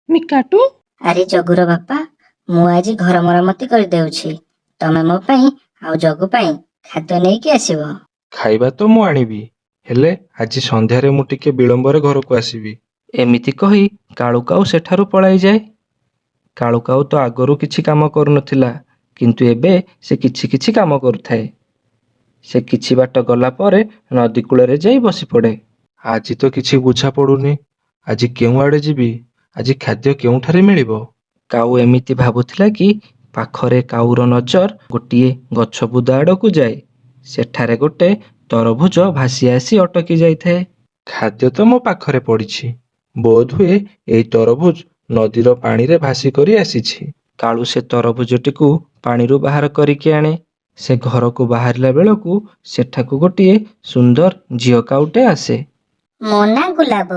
ମିକାଟୁ, ଆରେ ଜଗୁର ବାପା, ମୁଁ ଆଜି ଘର ମରାମତି କରିଦେଉଛି। ତମେ ମୋ ପାଇଁ ଆଉ ଜଗୁ ପାଇଁ ଖାଦ୍ୟ ନେଇକି ଆସିବ। ଖାଇବା ତ ମୁଁ ଆଣିବି, ହେଲେ ଆଜି ସନ୍ଧ୍ୟାରେ ମୁଁ ଟିକେ ବିଳମ୍ବରେ ଘରକୁ ଆସିବି। ଏମିତି କହି କାଳୁକାଉ ସେଠାରୁ ପଳାଇଯାଏ। କାଳୁକାଉ ତ ଆଗରୁ କିଛି କାମ କରୁନଥିଲା, କିନ୍ତୁ ଏବେ ସେ କିଛି କିଛି କାମ କରୁଥାଏ। ସେ କିଛି ବାଟ ଗଲା ପରେ ନଦୀ କୂଳରେ ଯାଇ ବସିପଡ଼େ। ଆଜି ତ କିଛି ବୁଝା ପଡୁନି, ଆଜି କେଉଁ ଆଡେ ଯିବି? ଆଜି ଖାଦ୍ୟ କେଉଁଠାରେ ମିଳିବ? କାଉ ଏମିତି ଭାବୁଥିଲା କି ପାଖରେ କାଉର ନଜର ଗୋଟିଏ ଗଛ ବୁଦା ଆଡ଼କୁ ଯାଏ। ସେଠାରେ ଗୋଟେ ତରଭୁଜ ଭାସି ଆସି ଅଟକି ଯାଇଥାଏ। ଖାଦ୍ୟ ତ ମୋ ପାଖରେ ପଡ଼ିଛି, ବୋଧହୁଏ ଏଇ ତରଭୁଜ ନଦୀର ପାଣିରେ ଭାସି କରି ଆସିଛି। କାଳୁ ସେ ତରଭୁଜଟିକୁ ପାଣିରୁ ବାହାର କରିକି ଆଣେ। ସେ ଘରକୁ ବାହାରିଲା ବେଳକୁ ସେଠାକୁ ଗୋଟିଏ ସୁନ୍ଦର ଝିଅ କାଉଟେ ଆସେ। ମୋ ନାଁ ଗୁଲାବ।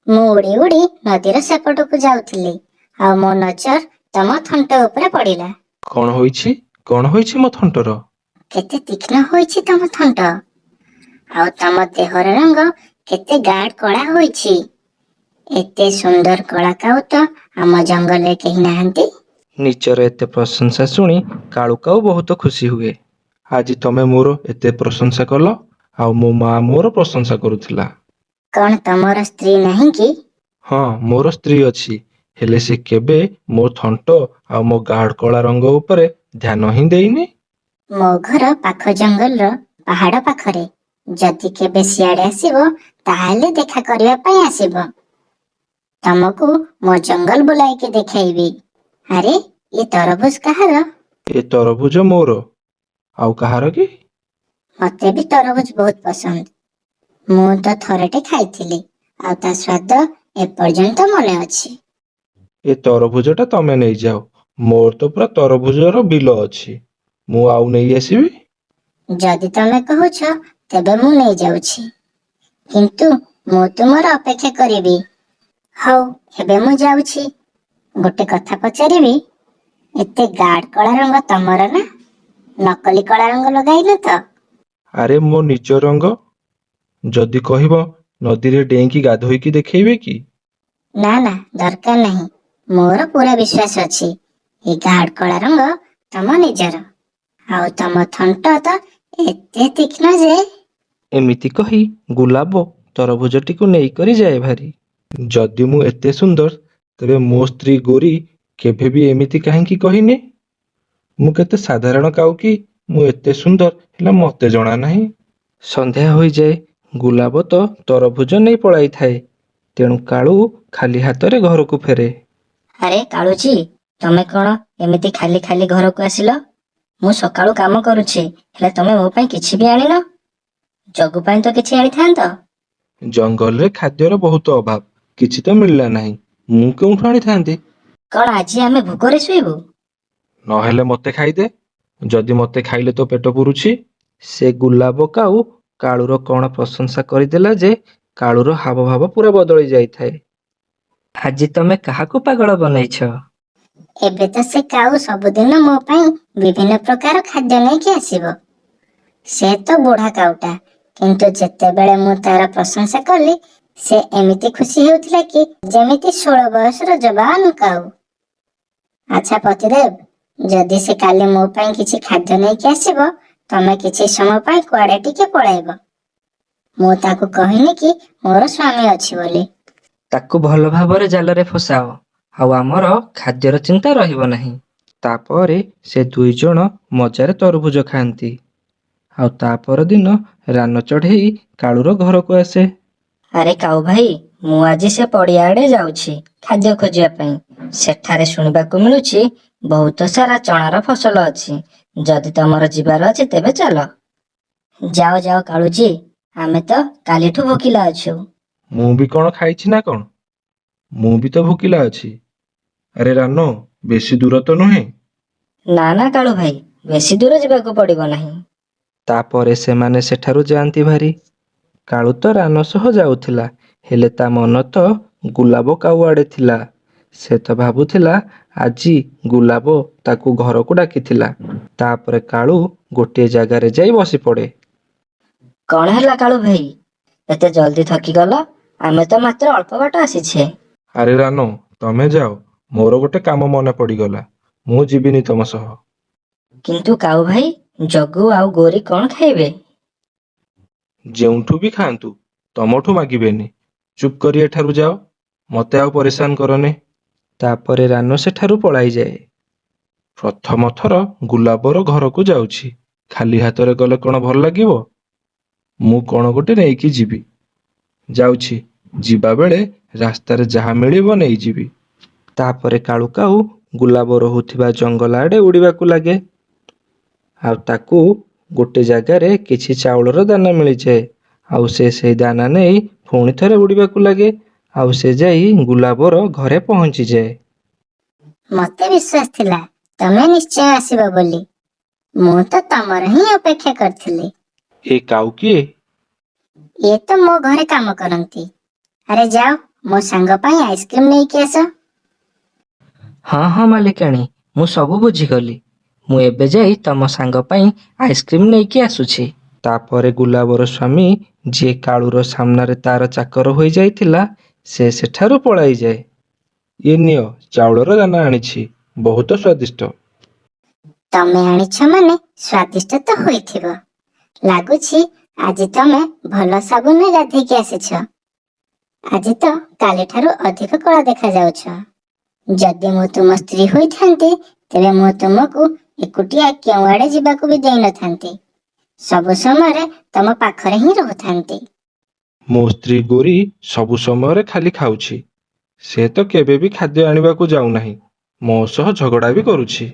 ମୁଁ ଉଡ଼ି ଉଡ଼ି ନଦୀର ସେପଟକୁ ଯାଉଥିଲି, ଆଉ ମୋ ନଜର ତମ ଥଣ୍ଟ ଉପରେ ପଡ଼ିଲା। କଣ ହୋଇଛି? କଣ ହୋଇଛି ମୋ ଥଣ୍ଟର? କେତେ ତୀକ୍ଷ୍ଣ ହୋଇଛି ତମ ଥଣ୍ଟ, ଆଉ ତମ ଦେହର ରଙ୍ଗ କେତେ ଗାଢ଼ କଳା ହୋଇଛି। ଏତେ ସୁନ୍ଦର କଳା କାଉ ତ ଆମ ଜଙ୍ଗଲରେ କେହି ନାହାନ୍ତି। ନିଜର ଏତେ ପ୍ରଶଂସା ଶୁଣି କାଳୁ କାଉ ବହୁତ ଖୁସି ହୁଏ। ଆଜି ତମେ ମୋର ଏତେ ପ୍ରଶଂସା କଲ, ଆଉ ମୋ ମା ମୋର ପ୍ରଶଂସା କରୁଥିଲା। କଣ ତମର ସ୍ତ୍ରୀ ନାହିଁ କି? ହଁ, ମୋର ସ୍ତ୍ରୀ ଅଛି, ହେଲେ ସେ କେବେ ମୋ ଥଣ୍ଟ ଆଉ ମୋ ଗାଢ଼ କଳା ରଙ୍ଗ ଉପରେ ଧ୍ୟାନ ହିଁ ଦେଇନି। ମୋ ଘର ପାଖ ଜଙ୍ଗଲର ପାହାଡ଼ ପାଖରେ। ଯଦି କେବେ ସିଆଡ଼େ ଆସିବ, ତାହେଲେ ଦେଖା କରିବା ପାଇଁ ଆସିବ। ତମକୁ ମୋ ଜଙ୍ଗଲ ବୁଲାଇକି ଦେଖାଇବି। ଆରେ, ଏ ତରଭୁଜ କାହାର? ଏ ତରଭୁଜ ମୋର। ଆଉ କାହାର କି? ମତେ ବି ତରଭୁଜ ବହୁତ ପସନ୍ଦ। ମୁଁ ତ ଥରଟେ ଖାଇଥିଲି, ଆଉ ତା ସ୍ୱାଦ ଏପର୍ଯ୍ୟନ୍ତ ମନେ ଅଛି। ଏ ତରଭୁଜଟା ତମେ ନେଇଯାଅ, ମୋର ତ ପୁରା ତରଭୁଜର ବିଲ ଅଛି। ମୁଁ ଆଉ ନେଇ ଆସିବି? ଯଦି ତମେ କହୁଛ, ତେବେ ମୁଁ ନେଇଯାଉଛି। କିନ୍ତୁ ମୁଁ ତୁମର ଅପେକ୍ଷା କରିବି। ହଉ, ଏବେ ମୁଁ ଯାଉଛି। ଗୋଟେ କଥା ପଚାରିବି, ଏତେ ଗାଢ଼ କଳା ରଙ୍ଗ ତମର ନା? ନକଲି କଳା ରଙ୍ଗ ଲଗାଇନ ତ? ଆରେ ମୋ ନିଜ ରଙ୍ଗ। ଯଦି କହିବ ନଦୀରେ ଡେଇଁକି ଗାଧୋଇକି ଦେଖେଇବେ କି? ନା ନା, ଦରକାର ନାହିଁ। ମୋର ପୁରା ବିଶ୍ୱାସ ଅଛି ଏ ଗାଢ଼ କଳା ରଙ୍ଗ ତମ ନିଜର। ଆଉ ତମ ଥଣ୍ଟ ତ ଏତେ ତୀକ୍ଷ୍ଣ ଯେ। ଏମିତି କହି ଗୁଲାବ ତରଭୁଜଟିକୁ ନେଇକରି ଯାଏ ଭାରି। ଯଦି ମୁଁ ଏତେ ସୁନ୍ଦର, ତେବେ ମୋ ସ୍ତ୍ରୀ ଗୋରୀ କେବେ ବି ଏମିତି କାହିଁକି କହିନି? ମୁଁ କେତେ ସାଧାରଣ କାଉ କି ମୁଁ ଏତେ ସୁନ୍ଦର, ହେଲେ ମତେ ଜଣା ନାହିଁ। ସନ୍ଧ୍ୟା ହୋଇଯାଏ, ଗୁଲାବ ତ ତରଭୁଜ ନେଇ ପଳାଇଥାଏ। ତେଣୁ କାଳୁ ଖାଲି ହାତରେ ଘରକୁ ଫେରେ। ଆରେ କାଳୁଜୀ, ତମେ କଣ ଏମିତି ଖାଲି ଖାଲି ଘରକୁ ଆସିଲ? ମୁଁ ସକାଳୁ କାମ କରୁଛି, ହେଲେ ତମେ ମୋ ପାଇଁ କିଛି ବି ଆଣିନ। ଜଗୁ ପାଇଁ ତ କିଛି ଆଣିଥାନ୍ତ। ଜଙ୍ଗଲରେ ଖାଦ୍ୟର ବହୁତ ଅଭାବ, କିଛି ତ ମିଳିଲା ନାହିଁ। ମୁଁ କେଉଁଠୁ ଆଣିଥାନ୍ତି? କଣ ଆଜି ଆମେ ଭୋକରେ ଶୋଇବୁ? ନହେଲେ ମତେ ଖାଇଦେ। ଯଦି ମତେ ଖାଇଲେ ତ ପେଟ ପୁରୁଛି। ସେ ଗୁଲାବ କାଉ କାଳୁର କଣ ପ୍ରଶଂସା କରିଦେଲା ଯେ କାଳୁର ହାବଭାବ ପୁରା ବଦଳି ଯାଇଥାଏ। ଆଜି ତମେ କାହାକୁ ପାଗଳ ବନେଇଛ? ଏବେ ତ ସେ କାଉ ସବୁଦିନ ମୋ ପାଇଁ ବିଭିନ୍ନ ପ୍ରକାର ଖାଦ୍ୟ ନେଇକି ଆସିବ। ସେ ତ ବୁଢ଼ା କାଉଟା, କିନ୍ତୁ ଯେତେବେଳେ ମୁଁ ତାର ପ୍ରଶଂସା କଲି, ସେ ଏମିତି ଖୁସି ହେଉଥିଲା କି ଯେମିତି 16 ବୟସର ଯବାନ କାଉ। ଆଚ୍ଛା ପତିଦେବ, ଯଦି ସେ କାଲି ମୋ ପାଇଁ କିଛି ଖାଦ୍ୟ ନେଇକି ଆସିବ, ତମେ କିଛି ସମୟ ପାଇଁ କୁଆଡ଼େ ଟିକେ ପଳାଇବ। ମୁଁ ତାକୁ କହିନି କି ମୋର ସ୍ୱାମୀ ଅଛି ବୋଲି। ତାକୁ ଭଲ ଭାବରେ ଜାଲରେ ଫସାଅ, ଆଉ ଆମର ଖାଦ୍ୟର ଚିନ୍ତା ରହିବ ନାହିଁ। ତାପରେ ସେ ଦୁଇ ଜଣ ମଜାରେ ତରଭୁଜ ଖାଆନ୍ତି। ଆଉ ତା ପରଦିନ ରାନ ଚଢ଼େଇ କାଳୁର ଘରକୁ ଆସେ। ଆରେ କାଉ ଭାଇ, ମୁଁ ଆଜି ସେ ପଡ଼ିଆ ଆଡ଼େ ଯାଉଛି ଖାଦ୍ୟ ଖୋଜିବା ପାଇଁ। ସେଠାରେ ଶୁଣିବାକୁ ମିଳୁଛି ବହୁତ ସାରା ଚଣାର ଫସଲ ଅଛି। ଯଦି ତମର ଯିବାର ଅଛି, ତେବେ ଚାଲ। ଯାଅ ଯାଅ କାଳୁଜୀ, ଆମେ ତ କାଲିଠୁ ଭୋକିଲା ଅଛୁ। ମୁଁ ବି କଣ ଖାଇଛି ନା କଣ? ମୁଁ ବି ତ ଭୋକିଲା ଅଛି। ଆରେ ରାନ, ବେଶୀ ଦୂର ତ ନୁହେଁ। ନା ନା କାଳୁ ଭାଇ, ବେଶୀ ଦୂର ଯିବାକୁ ପଡ଼ିବ ନାହିଁ। ତାପରେ ସେମାନେ ସେଠାରୁ ଯାଆନ୍ତି ଭାରି। କାଳୁ ତ ରାନ ସହ ଯାଉଥିଲା, ହେଲେ ତା ମନ ତ ଗୁଲାବ କାଉ ଆଡ଼େ ଥିଲା। ସେ ତ ଭାବୁଥିଲା ଆଜି ଗୁଲାବ ତାକୁ ଘରକୁ ଡାକିଥିଲା। ତାପରେ କାଳୁ ଗୋଟିଏ ଜାଗାରେ ଯାଇ ବସି ପଡ଼େ। କଣ ହେଲା କାଳୁ ଭାଇ, ଏତେ ଜଲ୍ଦି ଥକିଗଲ? ଆମେ ତ ମାତ୍ର ଅଳ୍ପ ବାଟ ଆସିଛେ। ଆରେ ରାନ, ତମେ ଯାଅ, ମୋର ଗୋଟେ କାମ ମନେ ପଡ଼ିଗଲା। ମୁଁ ଯିବିନି ତମ ସହ। କିନ୍ତୁ କାଉ ଭାଇ, ଜଗୁ ଆଉ ଗୋରି କ'ଣ ଖାଇବେ? ଯେଉଁଠୁ ବି ଖାଆନ୍ତୁ, ତମଠୁ ମାଗିବେନି। ଚୁପ୍ କରି ଏଠାରୁ ଯାଅ, ମତେ ଆଉ ପରିଶାନ କରନି। ତାପରେ ରାନୁ ସେଠାରୁ ପଳାଇଯାଏ। ପ୍ରଥମ ଥର ଗୁଲାବର ଘରକୁ ଯାଉଛି। ଖାଲି ହାତରେ ଗଲେ କ'ଣ ଭଲ ଲାଗିବ? ମୁଁ କ'ଣ ଗୋଟେ ନେଇକି ଯିବି। ଯାଉଛି, ଯିବା ବେଳେ ରାସ୍ତାରେ ଯାହା ମିଳିବ ନେଇଯିବି। ତାପରେ କାଳୁ କାଉ ଗୁଲାବ ରହୁଥିବା ଜଙ୍ଗଲ ଆଡ଼େ ଉଡ଼ିବାକୁ ଲାଗେ। ଆଉ ତାକୁ ଗୋଟେ ଜାଗାରେ କିଛି ଚାଉଳର ଦାନା ମିଳିଯାଏ। ଆଉ ସେ ସେଇ ଦାନା ନେଇ ପୁଣି ଥରେ ଉଡ଼ିବାକୁ ଲାଗେ। ଆଉ ସେ ଯାଇ ଗୁଲାବର ଘରେ ପହଞ୍ଚିଯାଏ। ମତେ ବିଶ୍ୱାସ ଥିଲା ତମେ ନିଶ୍ଚୟ ଆସିବ ବୋଲି। ମୁଁ ତ ତମର ହିଁ ଅପେକ୍ଷା କରିଥିଲି। ଏ କାଉ କିଏ? ଇଏ ତ ମୋ ଘରେ କାମ କରନ୍ତି। ଆରେ ଯାଅ, ମୋ ସାଙ୍ଗ ପାଇଁ ଆଇସ୍କ୍ରିମ ନେଇକି ଆସ। ହଁ ହଁ ମାଲିକାଣୀ, ମୁଁ ସବୁ ବୁଝିଗଲି। ମୁଁ ଏବେ ଯାଇ ତମ ସାଙ୍ଗ ପାଇଁ ଆଇସ୍କ୍ରିମ୍ ନେଇକି ଆସୁଛି। ତାପରେ ଗୁଲାବର ସ୍ୱାମୀ, ଯିଏ କାଳୁର ସାମ୍ନାରେ ତାର ଚାକର ହୋଇଯାଇଥିଲା, ସେ ସେଠାରୁ ପଳାଇଯାଏ। ଇଏ ନିଅ, ଚାଉଳର ଦାନା ଆଣିଛି, ବହୁତ ସ୍ୱାଦିଷ୍ଟ। ତମେ ଆଣିଛ ମାନେ ସ୍ୱାଦିଷ୍ଟ ତ ହୋଇଥିବ। ଲାଗୁଛି ଆଜି ତମେ ଭଲ ସାବୁନରେ ଗାଧେଇକି ଆସିଛ। ଆଜି ତ କାଲିଠାରୁ ଅଧିକ କଳା ଦେଖାଯାଉଛ। ଯଦି ମୁଁ ତୁମ ସ୍ତ୍ରୀ ହୋଇଥାନ୍ତି, ତେବେ ମୁଁ ତୁମକୁ ଏକୁଟିଆ କେଉଁଆଡ଼େ ଯିବାକୁ ବି ଦେଇନଥାନ୍ତି। ସବୁ ସମୟରେ ତମ ପାଖରେ ହିଁ ରହୁଥାନ୍ତି। ମୋ ସ୍ତ୍ରୀ ଗୋରୀ ସବୁ ସମୟରେ ଖାଲି ଖାଉଛି। ସେ ତ କେବେ ବି ଖାଦ୍ୟ ଆଣିବାକୁ ଯାଉନାହିଁ। ମୋ ସହ ଝଗଡ଼ା ବି କରୁଛି।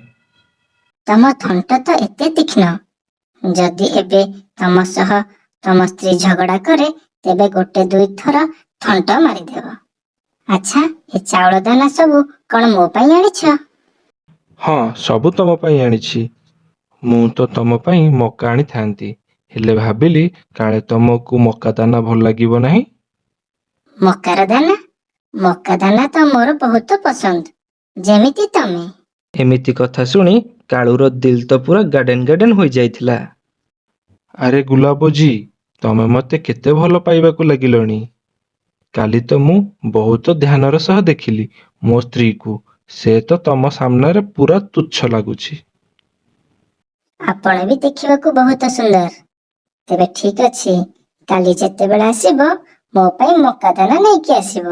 ତମ ଥଣ୍ଟ ତ ଏତେ ତୀକ୍ଷ୍ଣ। ଯଦି ଏବେ ତମ ସହ ତମ ସ୍ତ୍ରୀ ଝଗଡ଼ା କରେ, ତେବେ ଗୋଟେ ଦୁଇ ଥର ଥଣ୍ଟ ମାରିଦେବ। ଆଚ୍ଛା, ଏ ଚାଉଳ ଦାନା ସବୁ କ'ଣ ମୋ ପାଇଁ ଆଣିଛ? ହଁ, ସବୁ ତମ ପାଇଁ ଆଣିଛି। ମୁଁ ତ ତମ ପାଇଁ ମକା ଆଣିଥାନ୍ତି, ହେଲେ ଭାବିଲି କାଳେ ତମକୁ ମକା ଦାନା ଭଲ ଲାଗିବ ନାହିଁ। ମକାର ଦାନା? ମକା ଦାନା ତ ମୋର ବହୁତ ପସନ୍ଦ, ଯେମିତି ତମେ। ଏମିତି କଥା ଶୁଣି କାଳୁର ଦିଲ୍ ତ ପୁରା ଗାର୍ଡେନ ଗାର୍ଡେନ ହୋଇଯାଇଥିଲା। ଆରେ ଗୁଲାବଜୀ, ତମେ ମତେ କେତେ ଭଲ ପାଇବାକୁ ଲାଗିଲଣି। କାଲି ତ ମୁଁ ବହୁତ ଧ୍ୟାନର ସହ ଦେଖିଲି ମୋ ସ୍ତ୍ରୀକୁ। ସେ ତ ତମ ସାମ୍ନାରେ ପୁରା ତୁଚ୍ଛ ଲାଗୁଛି। ଆପଣ ବି ଦେଖିବାକୁ ବହୁତ ସୁନ୍ଦର। ତେବେ ଠିକ୍ ଅଛି, କାଲି ଯେତେବେଳେ ଆସିବ, ମୋ ପାଇଁ ମକା ଦାନା ନେଇକି ଆସିବ।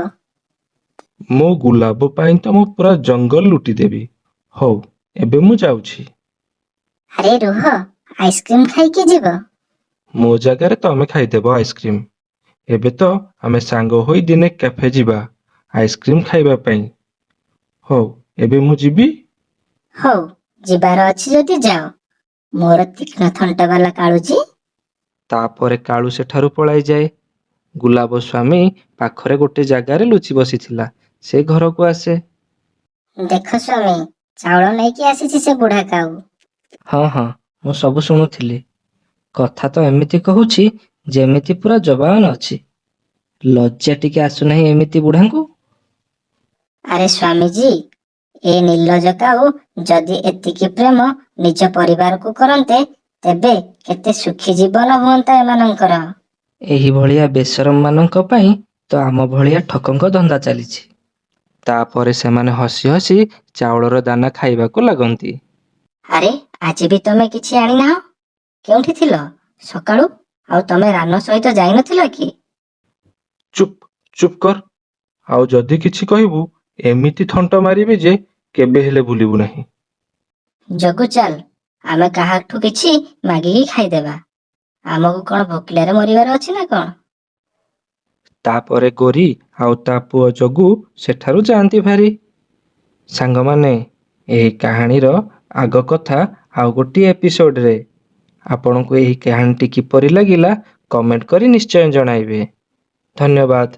ମୋ ଗୁଲାବ ପାଇଁ ତ ମୁଁ ପୁରା ଜଙ୍ଗଲ ଲୁଟିଦେବି। ହଉ, ଏବେ ମୁଁ ଯାଉଛି। ଆରେ ରୁହ, ଆଇସ୍କ୍ରିମ ଖାଇକି ଯିବ। ମୋ ଜାଗାରେ ତମେ ଖାଇଦେବ ଆଇସ୍କ୍ରିମ। ଏବେ ତ ଆମେ ସାଙ୍ଗ ହୋଇ ଦିନେ କ୍ୟାଫେ ଯିବା, ଆଇସ୍କ୍ରିମ ଖାଇବା ପାଇଁ। ହଉ, ଏବେ ମୁଁ ଯିବି। ହଉ, ଯିବାର ଅଛି ଯଦି ଯାଅ, ମୋର ତୀକ୍ଷ୍ଣ ଥଣ୍ଟ ବାଲା କାଳୁଜି। ତାପରେ କାଳୁ ସେଠାରୁ ପଳାଇଯାଏ। ଗୁଲାବ ସ୍ୱାମୀ ପାଖରେ ଗୋଟେ ଜାଗାରେ ଲୁଚି ବସିଥିଲା। ସେ ଘରକୁ ଆସେ। ଦେଖ ସ୍ୱାମୀ, ଚାଉଳ ନେଇକି ଆସିଛି ସେ ବୁଢ଼ା କାଉ। ହଁ ହଁ, ମୁଁ ସବୁ ଶୁଣୁଥିଲି। କଥା ତ ଏମିତି କହୁଛି ଯେମିତି ପୁରା ଜବାନ ଅଛି। ଲଜ୍ଜା ଟିକେ ଆସୁନାହିଁ ଏମିତି ବୁଢ଼ାଙ୍କୁ। ଆରେ ସ୍ୱାମୀଜୀ, ଏ ନିର୍ଲଜ କାଉ ଯଦି ଏତିକି ପ୍ରେମ ନିଜ ପରିବାରକୁ କରନ୍ତେ, ତେବେ କେତେ ସୁଖୀ ଜୀବନ ହୁଅନ୍ତା ଏମାନଙ୍କର। ଏହିଭଳିଆ ବେଶରମ ମାନଙ୍କ ପାଇଁ ତ ଆମ ଭଳିଆ ଠକଙ୍କ ଧନ୍ଦା ଚାଲିଛି। ତାପରେ ସେମାନେ ହସି ହସି ଚାଉଳର ଦାନା ଖାଇବାକୁ ଲାଗନ୍ତି। ଆରେ, ଆଜି ବି ତମେ କିଛି ଆଣିନାହଁ? କେଉଁଠି ଥିଲ ସକାଳୁ? ଆଉ ତମେ ରାନ ସହିତ ଯାଇନଥିଲ କି? ଚୁପ୍, ଚୁପ୍ କର। ଆଉ ଯଦି କିଛି କହିବୁ, ଏମିତି ଥଣ୍ଟ ମାରିବି ଯେ କେବେ ହେଲେ ଭୁଲିବୁ ନାହିଁ। ଜଗୁ ଚାଲ, ଆମେ କାହାଠୁ କିଛି ମାଗିକି ଖାଇଦେବା। ଆମକୁ କ'ଣ ଭୋକିଲାରେ ମରିବାର ଅଛି ନା କ'ଣ? ତାପରେ ଗୋରୀ ଆଉ ତା ପୁଅ ଜଗୁ ସେଠାରୁ ଯାଆନ୍ତି ଭାରି। ସାଙ୍ଗମାନେ, ଏହି କାହାଣୀର ଆଗ କଥା ଆଉ ଗୋଟିଏ ଏପିସୋଡରେ। ଆପଣଙ୍କୁ ଏହି କାହାଣୀଟି କିପରି ଲାଗିଲା, କମେଣ୍ଟ କରି ନିଶ୍ଚୟ ଜଣାଇବେ। ଧନ୍ୟବାଦ।